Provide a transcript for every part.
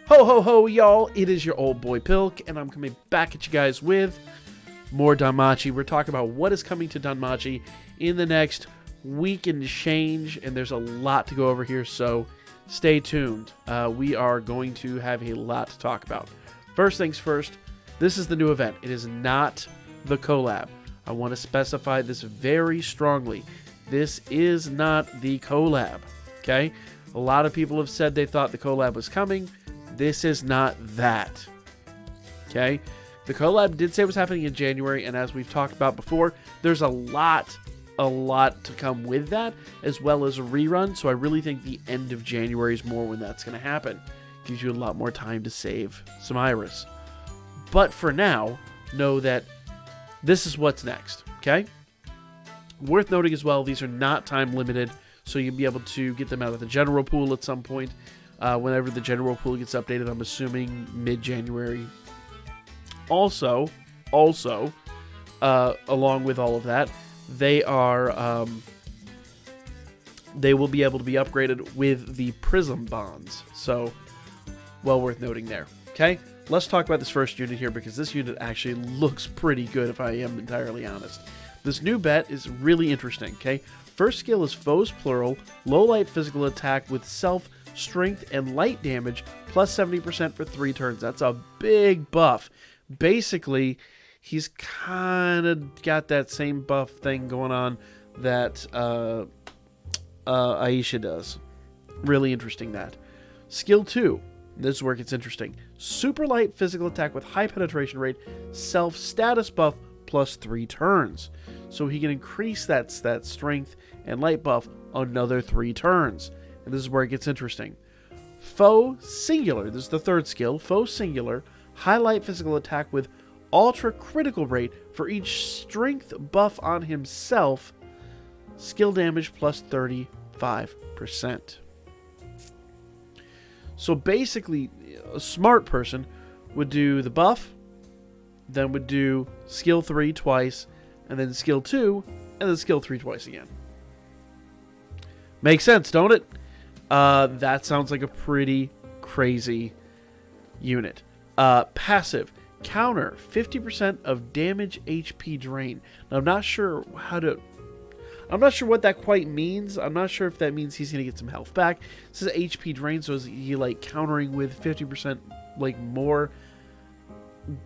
Ho ho ho, y'all! It is your old boy Pilk, and I'm coming back at you guys with more Danmachi. We're talking about what is coming to Danmachi in the next week and change, and there's a lot to go over here, so stay tuned. We are going to have a lot to talk about. First things first, this is the new event. It is not the collab. I want to specify this very strongly. This is not the collab, okay? A lot of people have said they thought the collab was coming. This is not that, okay? The collab did say it was happening in January, and as we've talked about before, there's a lot to come with that, as well as a rerun, so I really think the end of January is more when that's going to happen. Gives you a lot more time to save some Iris. But for now, know that this is what's next, okay? Worth noting as well, these are not time limited, so you'll be able to get them out of the general pool at some point. Whenever the general pool gets updated, I'm assuming mid-January. Also, along with all of that, they will be able to be upgraded with the Prism bonds. So, well worth noting there. Okay, let's talk about this first unit here, because this unit actually looks pretty good, if I am entirely honest. This new bet is really interesting, okay? First skill is Foes Plural, low light physical attack with self, strength, and light damage, plus 70% for 3 turns. That's a big buff. Basically, he's kind of got that same buff thing going on that Aisha does. Really interesting that. Skill 2. This is where it gets interesting. Super light physical attack with high penetration rate, self status buff, plus 3 turns. So he can increase that strength and light buff another 3 turns. And this is where it gets interesting. Foe Singular. This is the third skill. Foe Singular. Highlight physical attack with ultra critical rate for each strength buff on himself. Skill damage plus 35%. So basically, a smart person would do the buff, then would do skill 3 twice, and then skill 2, and then skill 3 twice again. Makes sense, don't it? That sounds like a pretty crazy unit. Passive. Counter 50% of damage HP drain. Now, I'm not sure what that quite means. I'm not sure if that means he's going to get some health back. This is HP drain, so is he like countering with 50% like more?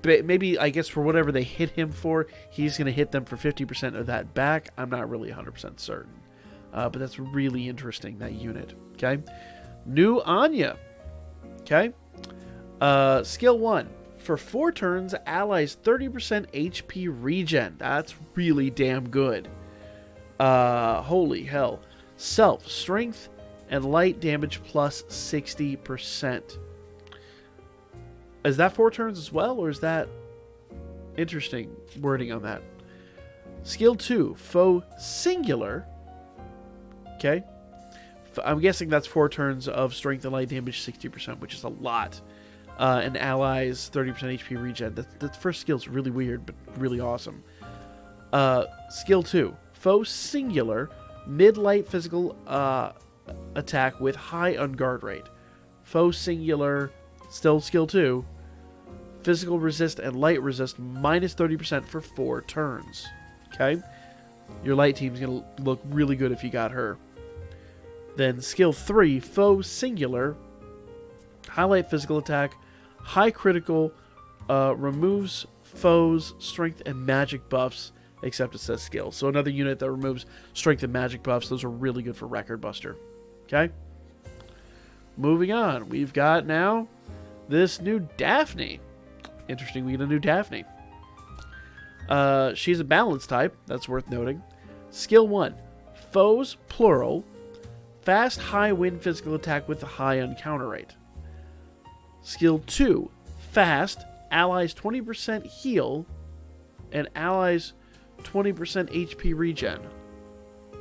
Maybe, I guess, for whatever they hit him for, he's going to hit them for 50% of that back. I'm not really 100% certain. But that's really interesting, that unit. Okay. New Anya. Okay. Skill 1. For 4 turns, allies 30% HP regen. That's really damn good. Holy hell. Self, strength, and light damage plus 60%. Is that 4 turns as well, or is that interesting wording on that? Skill 2. Foe Singular. Okay. I'm guessing that's 4 turns of strength and light damage, 60%, which is a lot. And allies, 30% HP regen. That first skill is really weird, but really awesome. Skill 2. Foe Singular, mid-light physical attack with high unguard rate. Foe Singular, still skill 2. Physical resist and light resist, minus 30% for 4 turns. Okay? Your light team's going to look really good if you got her. Then skill 3, Foe Singular, highlight physical attack, high critical, removes foes' strength and magic buffs, except it says skill. So another unit that removes strength and magic buffs. Those are really good for Record Buster. Okay? Moving on. We've got now this new Daphne. Interesting, we get a new Daphne. She's a balance type. That's worth noting. Skill 1. Foes, plural. Fast, high wind physical attack with a high uncounter rate. Skill 2. Fast, allies 20% heal, and allies 20% HP regen.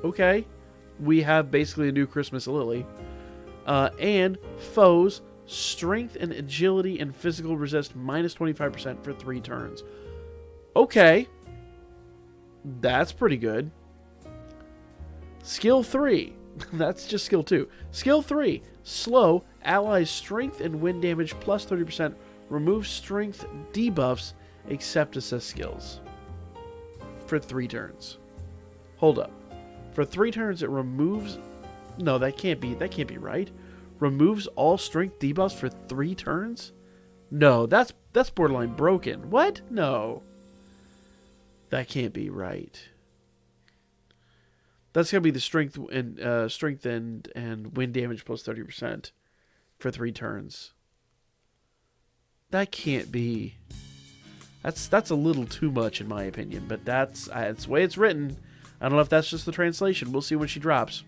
Okay. We have basically a new Christmas Lily. And foes, strength and agility and physical resist minus 25% for 3 turns. Okay. That's pretty good. Skill 3. That's just skill 2. Skill 3. Slow, Allies strength and wind damage plus 30%. Remove strength debuffs except assist skills. For 3 turns. Hold up. For 3 turns it removes... No, that can't be right. Removes all strength debuffs for 3 turns? No, that's borderline broken. What? No. That can't be right. That's gonna be the strength and wind damage plus 30% for 3 turns. That can't be. That's a little too much in my opinion, but that's the way it's written. I don't know if that's just the translation. We'll see when she drops.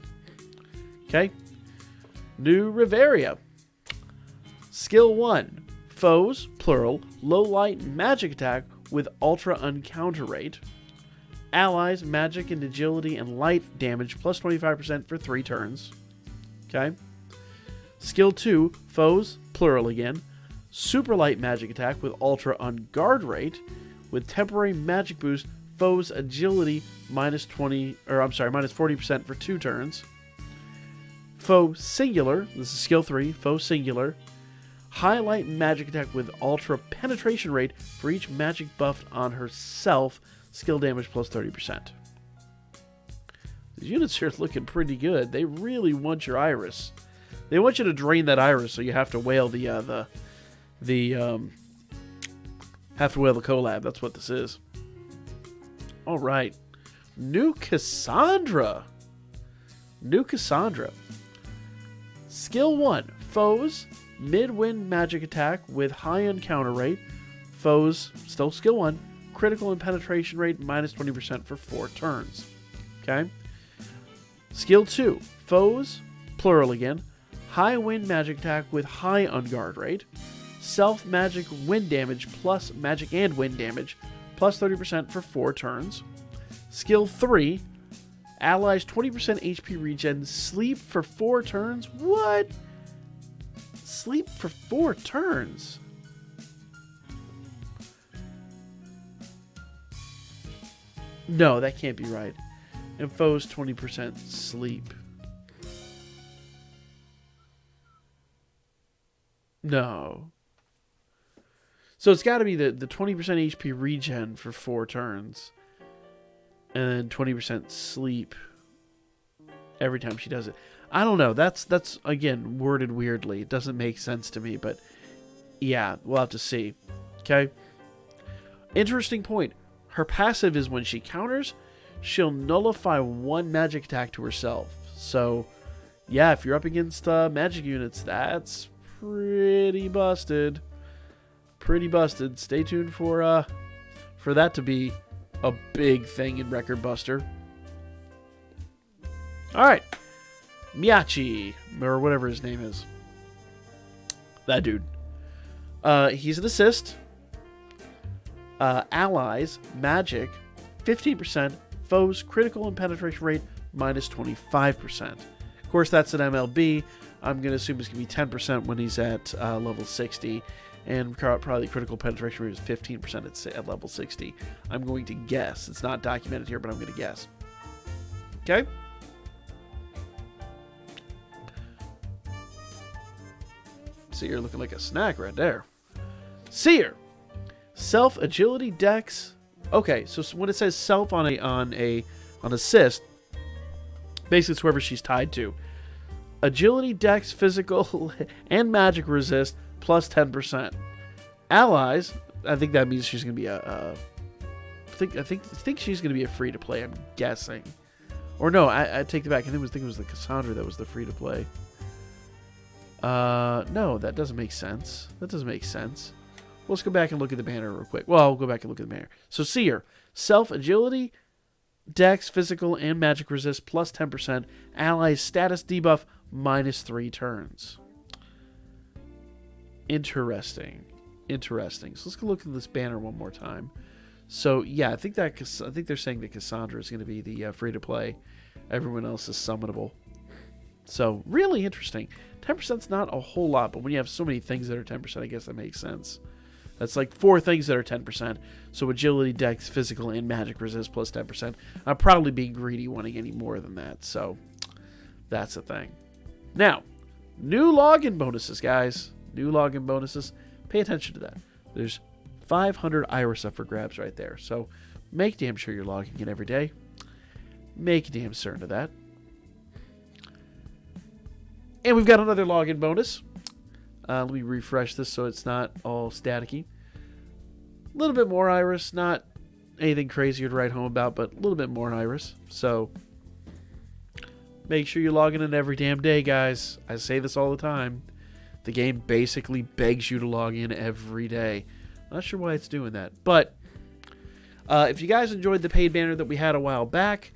Okay. New Riveria. Skill 1. Foes, plural, low light magic attack with ultra uncounter rate. Allies, magic and agility and light damage plus 25% for 3 turns. Okay. Skill 2. Foes, plural again. Super light magic attack with ultra on guard rate with temporary magic boost. Foes agility minus 40% for 2 turns. Foe singular. This is skill 3. Foe singular. Highlight magic attack with ultra penetration rate for each magic buffed on herself. Skill damage plus 30%. These units are looking pretty good. They really want your iris. They want you to drain that iris, so you have to whale the collab. That's what this is. All right, new Cassandra. Skill 1. Foes, mid-wind magic attack with high encounter rate. Foes, still skill 1. Critical and penetration rate minus 20% for 4 turns. Okay. Skill 2. Foes, plural again. High wind magic attack with high unguard rate. Self magic wind damage plus magic and wind damage plus 30% for 4 turns. Skill 3. Allies 20% HP regen. Sleep for 4 turns. What? Sleep for 4 turns? No, that can't be right. And foes 20% sleep. No. So it's got to be the 20% HP regen for 4 turns. And then 20% sleep every time she does it. I don't know. That's again, worded weirdly. It doesn't make sense to me, but yeah, we'll have to see. Okay? Interesting point. Her passive is when she counters, she'll nullify 1 magic attack to herself. So, yeah, if you're up against magic units, that's pretty busted. Pretty busted. Stay tuned for that to be a big thing in Record Buster. Alright. Miyachi, or whatever his name is. That dude. He's an assist. Allies, magic, 15%. Foes, critical and penetration rate, minus 25%. Of course, that's an MLB. I'm going to assume it's going to be 10% when he's at level 60. And probably critical penetration rate is 15% at level 60. I'm going to guess. It's not documented here, but I'm going to guess. Okay? Seer looking like a snack right there. Seer. Self, agility, dex. Okay, so when it says self on assist, basically it's whoever she's tied to. Agility, dex, physical, and magic resist plus 10%. Allies, I think that means she's gonna be I think she's gonna be a free to play. I'm guessing, or no, I take it back. I think it was the Cassandra that was the free to play. No, that doesn't make sense. Let's go back and look at the banner real quick. Well, I'll go back and look at the banner. So Seer, self, agility, dex, physical, and magic resist plus 10%. Allies status debuff minus 3 turns. Interesting. So let's go look at this banner one more time. So yeah, I think they're saying that Cassandra is going to be the free to play. Everyone else is summonable. So really interesting. 10% is not a whole lot, but when you have so many things that are 10%, I guess that makes sense. That's like 4 things that are 10%. So agility, dex, physical, and magic resist plus 10%. I'm probably being greedy wanting any more than that. So that's the thing. Now, New login bonuses, guys. New login bonuses. Pay attention to that. There's 500 Iris up for grabs right there. So make damn sure you're logging in every day. Make damn certain of that. And we've got another login bonus. Let me refresh this so it's not all staticky. A little bit more Iris. Not anything crazier to write home about, but a little bit more Iris. So make sure you're logging in every damn day, guys. I say this all the time. The game basically begs you to log in every day. Not sure why it's doing that. But if you guys enjoyed the paid banner that we had a while back,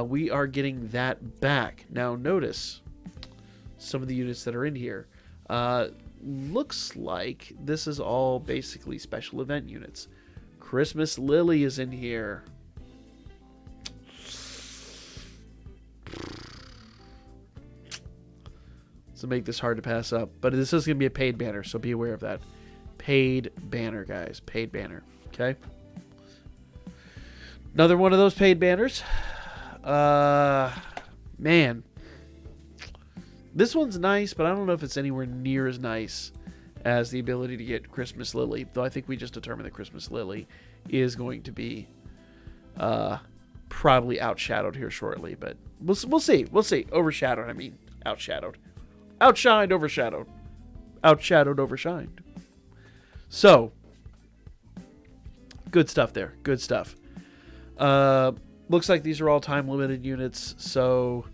we are getting that back. Now notice some of the units that are in here. Looks like this is all basically special event units. Christmas Lily is in here. To make this hard to pass up. But this is going to be a paid banner, so be aware of that. Paid banner, guys. Paid banner. Okay? Another one of those paid banners. Man. This one's nice, but I don't know if it's anywhere near as nice as the ability to get Christmas Lily. Though I think we just determined that Christmas Lily is going to be probably outshadowed here shortly. But we'll see. We'll see. Overshadowed, I mean. Outshadowed. Outshined, overshadowed. Outshadowed, overshined. So, good stuff there. Good stuff. Looks like these are all time-limited units, so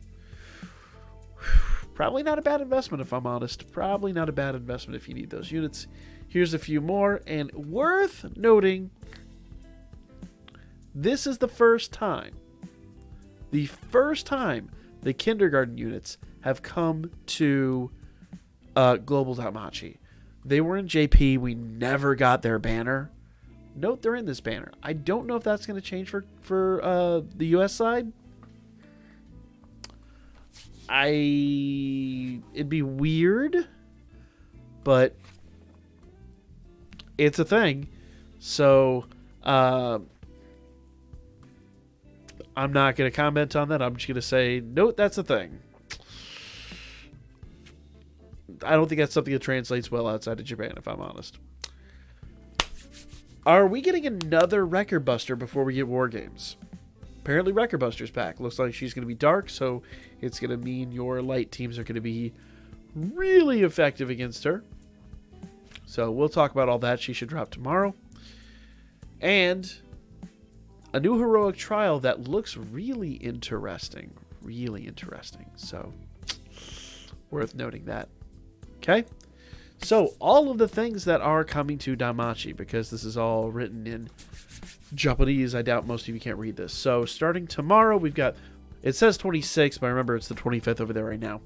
probably not a bad investment if I'm honest. Probably not a bad investment if you need those units. Here's a few more, and worth noting, this is the first time the kindergarten units have come to Global Damachi. They were in JP. We never got their banner. Note they're in this banner. I don't know if that's going to change for the US side. It'd be weird, but it's a thing. So I'm not going to comment on that. I'm just going to say, note that's a thing. I don't think that's something that translates well outside of Japan, if I'm honest. Are we getting another Record Buster before we get War Games? Apparently Record Buster's back. Looks like she's going to be dark, so it's going to mean your light teams are going to be really effective against her. So we'll talk about all that. She should drop tomorrow. And a new heroic trial that looks really interesting. Really interesting. So worth noting that. Okay? So all of the things that are coming to Damachi, because this is all written in Japanese, I doubt most of you can't read this. So starting tomorrow, we've got, it says 26, but remember it's the 25th over there right now.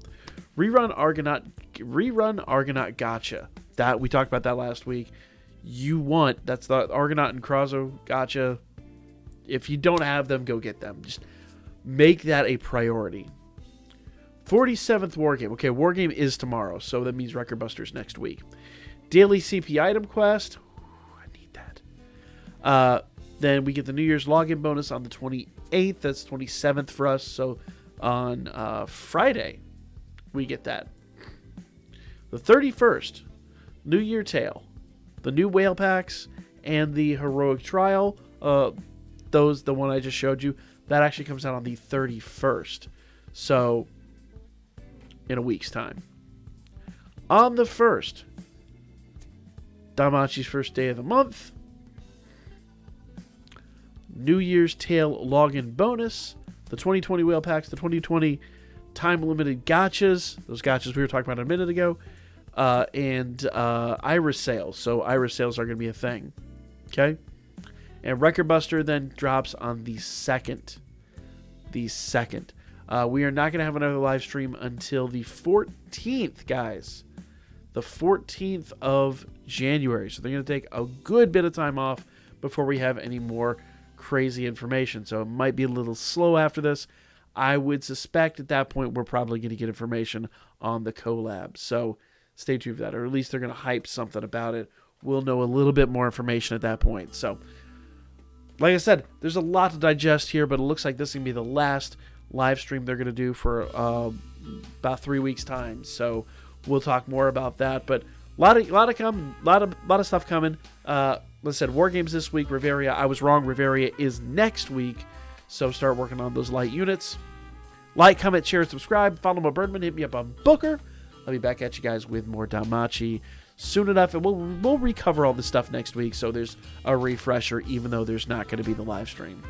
Rerun Argonaut Gotcha. That we talked about that last week. That's the Argonaut and Krazo Gotcha. If you don't have them, go get them. Just make that a priority. 47th Wargame. Okay, Wargame is tomorrow, so that means Record Buster's next week. Daily CP item quest. Ooh, I need that. Then we get the New Year's login bonus on the 28th. That's 27th for us. So on Friday, we get that. The 31st, New Year Tale. The new whale packs and the heroic trial. The one I just showed you, that actually comes out on the 31st. So in a week's time. On the 1st, Damachi's first day of the month, New Year's Tale login bonus, the 2020 whale packs, the 2020 time-limited gotchas, those gotchas we were talking about a minute ago, and Iris sales. So Iris sales are going to be a thing. Okay? And Record Buster then drops on the 2nd. The 2nd. We are not going to have another live stream until the 14th, guys. The 14th of January. So they're going to take a good bit of time off before we have any more crazy information. So it might be a little slow after this. I would suspect at that point we're probably going to get information on the collab. So stay tuned for that. Or at least they're going to hype something about it. We'll know a little bit more information at that point. So, like I said, there's a lot to digest here, but it looks like this is going to be the last live stream they're going to do for about 3 weeks' time. So we'll talk more about that. But a lot of stuff coming. Like I said, War Games this week. Riveria, I was wrong. Riveria is next week. So start working on those light units. Like, comment, share, and subscribe. Follow my Birdman. Hit me up on Booker. I'll be back at you guys with more Danmachi soon enough. And we'll recover all this stuff next week. So there's a refresher, even though there's not going to be the live stream.